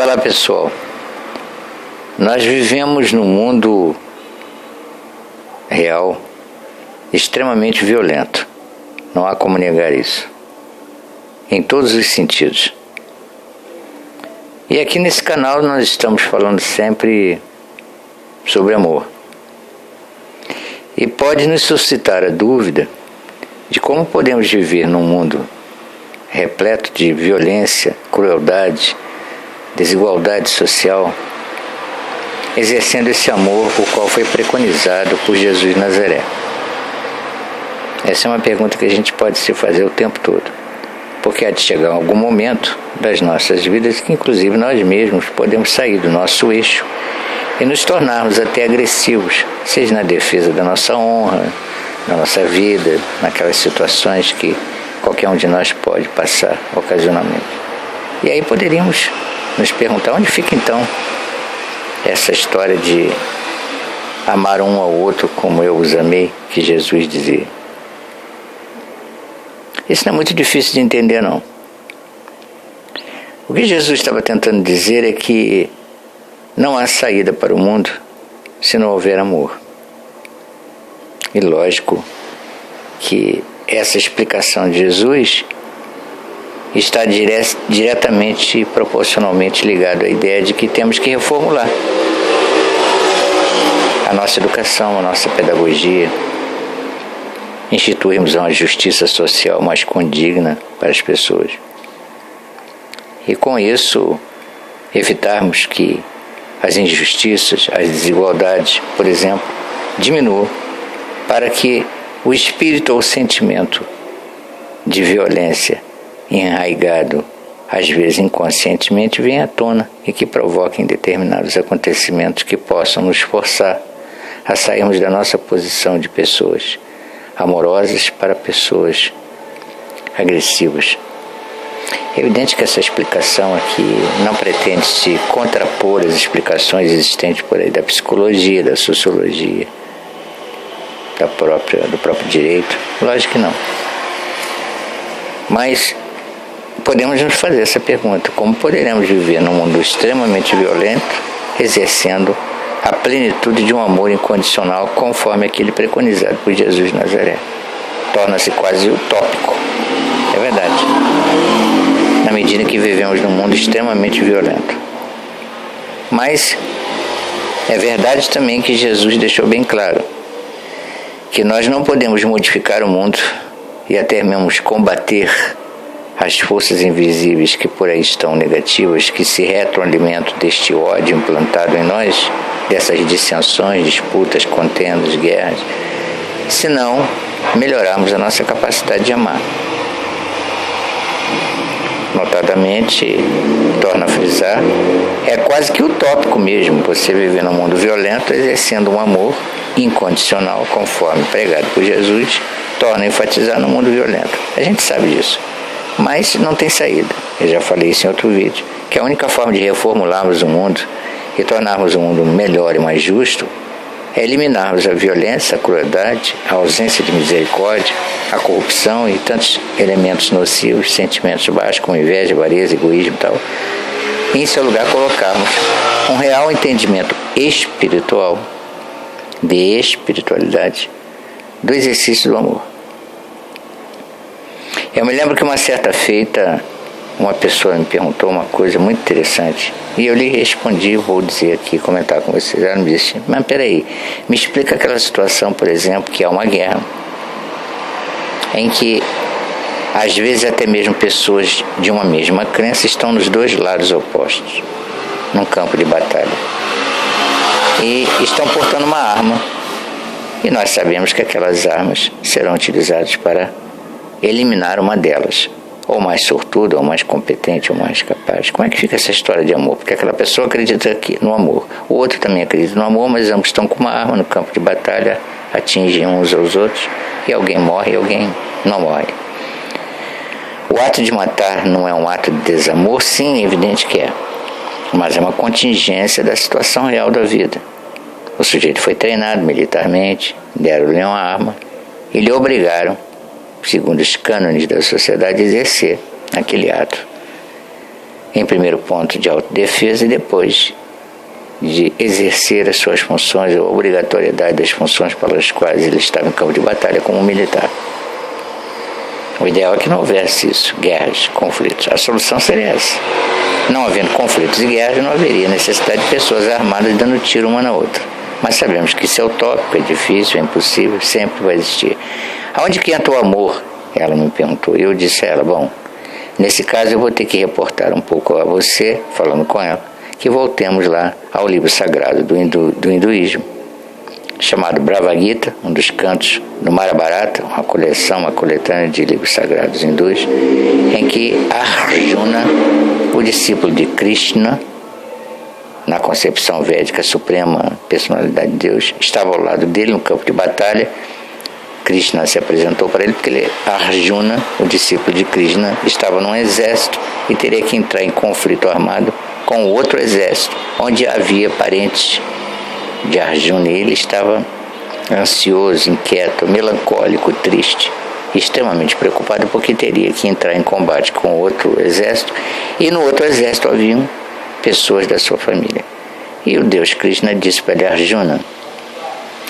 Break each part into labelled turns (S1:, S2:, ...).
S1: Olá pessoal, nós vivemos num mundo real extremamente violento, não há como negar isso, em todos os sentidos. E aqui nesse canal nós estamos falando sempre sobre amor. E pode nos suscitar a dúvida de como podemos viver num mundo repleto de violência, crueldade, desigualdade social, exercendo esse amor o qual foi preconizado por Jesus de Nazaré. Essa é uma pergunta que a gente pode se fazer o tempo todo, porque há de chegar algum momento das nossas vidas que inclusive nós mesmos podemos sair do nosso eixo e nos tornarmos até agressivos, seja na defesa da nossa honra, da nossa vida, naquelas situações que qualquer um de nós pode passar ocasionalmente. E aí poderíamos nos perguntar onde fica então essa história de amar um ao outro como eu os amei, que Jesus dizia. Isso não é muito difícil de entender, não. O que Jesus estava tentando dizer é que não há saída para o mundo se não houver amor. E lógico que essa explicação de Jesus está diretamente, proporcionalmente ligado à ideia de que temos que reformular a nossa educação, a nossa pedagogia, instituirmos uma justiça social mais condigna para as pessoas. E com isso, evitarmos que as injustiças, as desigualdades, por exemplo, diminuam, para que o espírito ou o sentimento de violência enraigado, às vezes inconscientemente, venha à tona e que provoquem determinados acontecimentos que possam nos forçar a sairmos da nossa posição de pessoas amorosas para pessoas agressivas. É evidente que essa explicação aqui não pretende se contrapor às explicações existentes por aí da psicologia, da sociologia, do próprio direito. Lógico que não. Mas podemos nos fazer essa pergunta: como poderemos viver num mundo extremamente violento, exercendo a plenitude de um amor incondicional conforme aquele preconizado por Jesus de Nazaré? Torna-se quase utópico, é verdade, na medida que vivemos num mundo extremamente violento. Mas é verdade também que Jesus deixou bem claro que nós não podemos modificar o mundo e até mesmo combater as forças invisíveis que por aí estão negativas, que se retroalimentam deste ódio implantado em nós, dessas dissensões, disputas, contendas, guerras, se não melhorarmos a nossa capacidade de amar. Notadamente, torna a frisar, é quase que utópico mesmo você viver num mundo violento exercendo um amor incondicional, conforme pregado por Jesus, torna a enfatizar no mundo violento. A gente sabe disso, mas não tem saída. Eu já falei isso em outro vídeo, que a única forma de reformularmos o mundo e tornarmos o mundo melhor e mais justo é eliminarmos a violência, a crueldade, a ausência de misericórdia, a corrupção e tantos elementos nocivos, sentimentos baixos como inveja, avareza, egoísmo e tal. E em seu lugar colocarmos um real entendimento espiritual, de espiritualidade, do exercício do amor. Eu me lembro que uma certa feita, uma pessoa me perguntou uma coisa muito interessante e eu lhe respondi, vou dizer aqui, comentar com vocês. Ela me disse: mas peraí, me explica aquela situação, por exemplo, que há uma guerra, em que às vezes até mesmo pessoas de uma mesma crença estão nos dois lados opostos, num campo de batalha, e estão portando uma arma, e nós sabemos que aquelas armas serão utilizadas para eliminar uma delas, ou mais sortuda, ou mais competente, ou mais capaz. Como é que fica essa história de amor? Porque aquela pessoa acredita aqui no amor, o outro também acredita no amor, mas ambos estão com uma arma no campo de batalha, atingem uns aos outros, e alguém morre e alguém não morre. O ato de matar não é um ato de desamor? Sim, é evidente que é, mas é uma contingência da situação real da vida. O sujeito foi treinado militarmente, deram-lhe uma arma e lhe obrigaram, segundo os cânones da sociedade, a exercer aquele ato. em primeiro ponto de autodefesa e depois de exercer as suas funções, a obrigatoriedade das funções pelas quais ele estava em campo de batalha como militar. O ideal é que não houvesse isso, guerras, conflitos. A solução seria essa. Não havendo conflitos e guerras, não haveria necessidade de pessoas armadas dando tiro uma na outra. Mas sabemos que isso é utópico, é difícil, é impossível, sempre vai existir. Aonde que entra o amor? Ela me perguntou. Eu disse a ela, bom, nesse caso eu vou ter que reportar um pouco a você, falando com ela, que voltemos lá ao livro sagrado do hinduísmo, chamado Bhagavad Gita, um dos cantos do Mahabharata, uma coletânea de livros sagrados hindus, em que Arjuna, o discípulo de Krishna, na concepção védica, a suprema personalidade de Deus, estava ao lado dele no campo de batalha. Krishna se apresentou para ele porque Arjuna, o discípulo de Krishna, estava num exército e teria que entrar em conflito armado com outro exército, onde havia parentes de Arjuna, e ele estava ansioso, inquieto, melancólico, triste, extremamente preocupado porque teria que entrar em combate com outro exército, e no outro exército haviam pessoas da sua família. E o Deus Krishna disse para ele, Arjuna,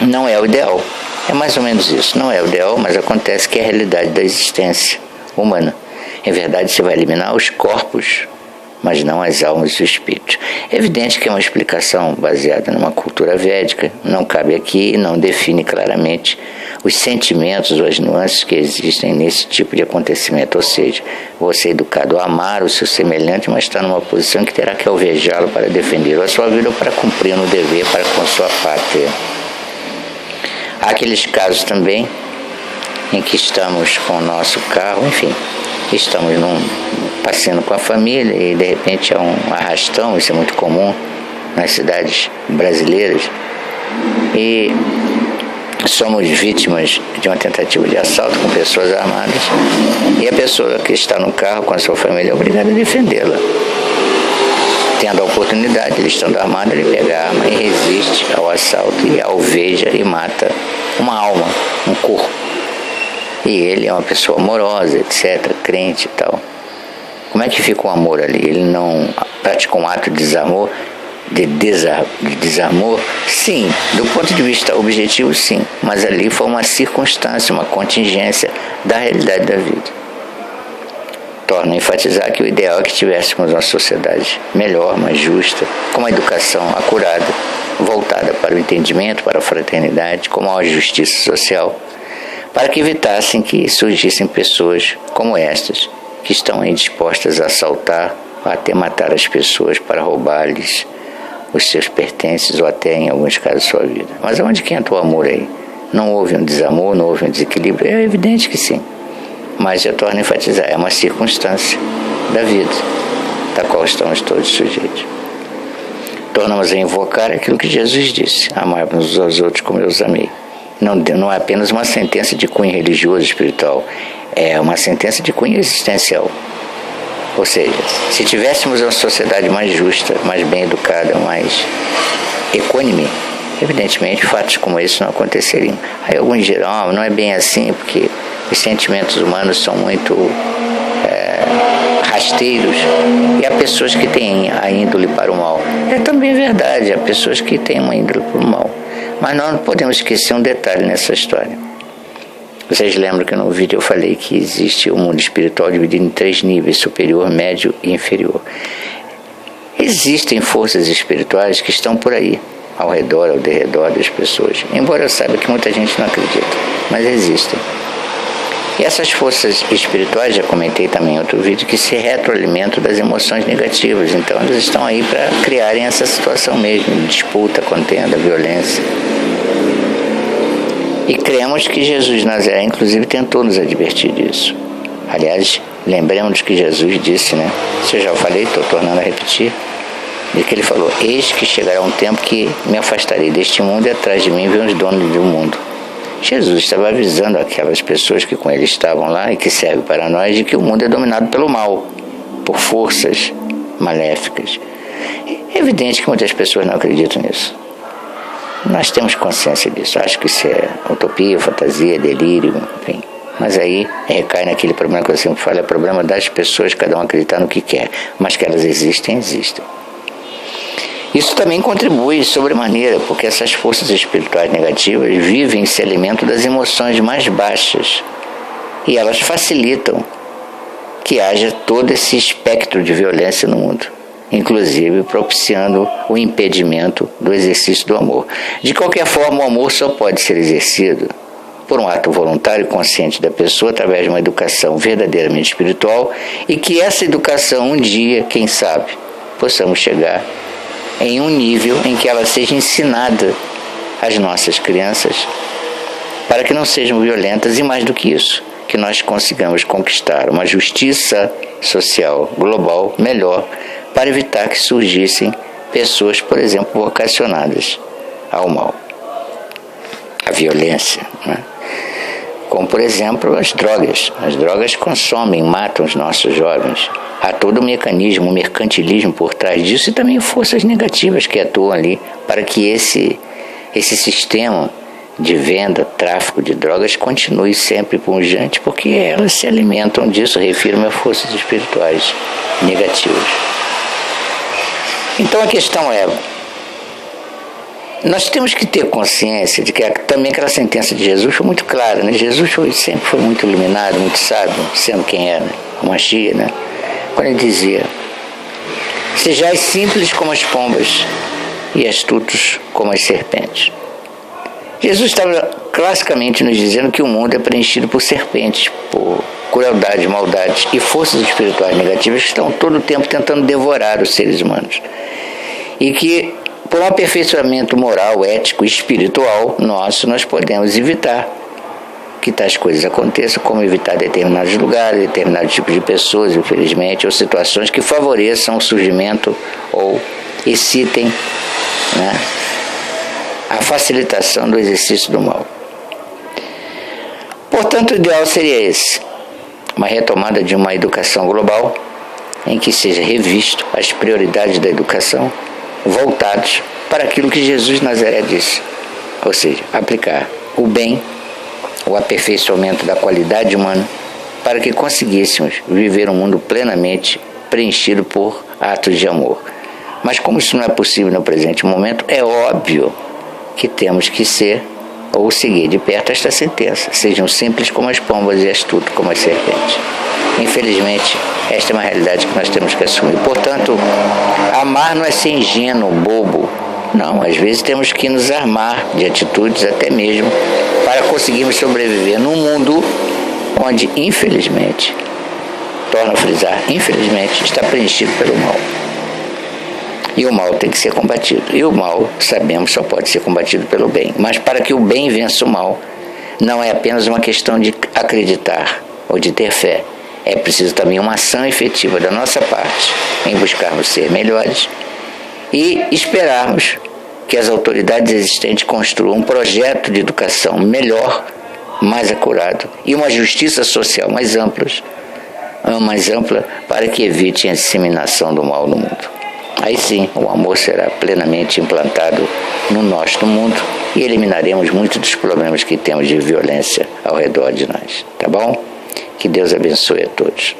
S1: não é o ideal, é mais ou menos isso, não é o ideal, mas acontece que é a realidade da existência humana. Em verdade, você vai eliminar os corpos, mas não as almas e os espíritos. É evidente que é uma explicação baseada numa cultura védica, não cabe aqui e não define claramente os sentimentos ou as nuances que existem nesse tipo de acontecimento. Ou seja, você é educado a amar o seu semelhante, mas está numa posição que terá que alvejá-lo para defender a sua vida ou para cumprir um dever para com sua pátria. Há aqueles casos também em que estamos com o nosso carro, enfim, estamos passeando com a família e de repente há um arrastão, isso é muito comum nas cidades brasileiras, e somos vítimas de uma tentativa de assalto com pessoas armadas, e a pessoa que está no carro com a sua família é obrigada a defendê-la. Tendo a oportunidade, ele estando armado, ele pega a arma e resiste ao assalto e alveja e mata uma alma, um corpo. E ele é uma pessoa amorosa, etc., crente e tal. Como é que fica o amor ali? Ele não pratica um ato de desamor? De desamor? Sim, do ponto de vista objetivo, sim. Mas ali foi uma circunstância, uma contingência da realidade da vida. Torna a enfatizar que o ideal é que tivéssemos uma sociedade melhor, mais justa, com uma educação acurada, voltada para o entendimento, para a fraternidade, com maior justiça social, para que evitassem que surgissem pessoas como estas, que estão aí dispostas a assaltar, até matar as pessoas para roubar-lhes os seus pertences ou até, em alguns casos, sua vida. Mas aonde que entra o amor aí? Não houve um desamor, não houve um desequilíbrio? É evidente que sim. Mas eu torno a enfatizar, é uma circunstância da vida, da qual estamos todos sujeitos. Tornamos a invocar aquilo que Jesus disse, amar-nos uns aos outros como eu os amei. Não é apenas uma sentença de cunho religioso, espiritual, é uma sentença de cunho existencial. Ou seja, se tivéssemos uma sociedade mais justa, mais bem educada, mais equânime, evidentemente fatos como esse não aconteceriam. Aí alguns dirão, não é bem assim, porque os sentimentos humanos são muito rasteiros e há pessoas que têm a índole para o mal. É também verdade, há pessoas que têm uma índole para o mal. Mas nós não podemos esquecer um detalhe nessa história. Vocês lembram que no vídeo eu falei que existe o mundo espiritual dividido em 3 níveis, superior, médio e inferior. Existem forças espirituais que estão por aí, ao redor, ao derredor das pessoas. Embora eu saiba que muita gente não acredita, mas existem. E essas forças espirituais, já comentei também em outro vídeo, que se retroalimentam das emoções negativas. Então elas estão aí para criarem essa situação mesmo, de disputa, contenda, violência. E cremos que Jesus de Nazaré, inclusive, tentou nos advertir disso. Aliás, lembremos que Jesus disse, né? Isso eu já falei, estou tornando a repetir. E que ele falou, eis que chegará um tempo que me afastarei deste mundo e atrás de mim vem os donos do mundo. Jesus estava avisando aquelas pessoas que com ele estavam lá e que servem para nós de que o mundo é dominado pelo mal, por forças maléficas. É evidente que muitas pessoas não acreditam nisso. Nós temos consciência disso. Acho que isso é utopia, fantasia, delírio, enfim. Mas aí recai naquele problema que eu sempre falo, é problema das pessoas, cada um acreditar no que quer, mas que elas existem, existem. Isso também contribui sobremaneira, porque essas forças espirituais negativas vivem e se alimentam das emoções mais baixas, e elas facilitam que haja todo esse espectro de violência no mundo, inclusive propiciando o impedimento do exercício do amor. De qualquer forma, o amor só pode ser exercido por um ato voluntário e consciente da pessoa através de uma educação verdadeiramente espiritual, e que essa educação um dia, quem sabe, possamos chegar em um nível em que ela seja ensinada às nossas crianças para que não sejam violentas, e mais do que isso, que nós consigamos conquistar uma justiça social global melhor para evitar que surgissem pessoas, por exemplo, vocacionadas ao mal, à violência, né? Como, por exemplo, as drogas. As drogas consomem, matam os nossos jovens. Há todo um mecanismo, um mercantilismo por trás disso, e também forças negativas que atuam ali para que esse sistema de venda, tráfico de drogas continue sempre pungente, porque elas se alimentam disso, refiro-me a forças espirituais negativas. Então a questão é, nós temos que ter consciência de que também aquela sentença de Jesus foi muito clara, né? Jesus sempre foi muito iluminado, muito sábio, sendo quem era, o Mashiach, né? Quando ele dizia: sejais simples como as pombas e astutos como as serpentes. Jesus estava classicamente nos dizendo que o mundo é preenchido por serpentes, por crueldade, maldade e forças espirituais negativas que estão todo o tempo tentando devorar os seres humanos. E que, por um aperfeiçoamento moral, ético e espiritual nosso, nós podemos evitar que tais coisas aconteçam, como evitar determinados lugares, determinados tipos de pessoas, infelizmente, ou situações que favoreçam o surgimento ou excitem, né, a facilitação do exercício do mal. Portanto, o ideal seria esse: uma retomada de uma educação global em que seja revisto as prioridades da educação voltados para aquilo que Jesus de Nazaré disse, ou seja, aplicar o bem, o aperfeiçoamento da qualidade humana, para que conseguíssemos viver um mundo plenamente preenchido por atos de amor. Mas como isso não é possível no presente momento, é óbvio que temos que ser ou seguir de perto esta sentença: sejam simples como as pombas e astutos como as serpentes. Infelizmente, esta é uma realidade que nós temos que assumir. Portanto, amar não é ser ingênuo, bobo. Não, às vezes temos que nos armar de atitudes até mesmo para conseguirmos sobreviver num mundo onde, infelizmente, torno a frisar, infelizmente, está preenchido pelo mal. E o mal tem que ser combatido. E o mal, sabemos, só pode ser combatido pelo bem. Mas para que o bem vença o mal, não é apenas uma questão de acreditar ou de ter fé. É preciso também uma ação efetiva da nossa parte em buscarmos ser melhores e esperarmos que as autoridades existentes construam um projeto de educação melhor, mais acurado, e uma justiça social mais ampla para que evite a disseminação do mal no mundo. Aí sim, o amor será plenamente implantado no nosso mundo e eliminaremos muitos dos problemas que temos de violência ao redor de nós. Tá bom? Que Deus abençoe a todos.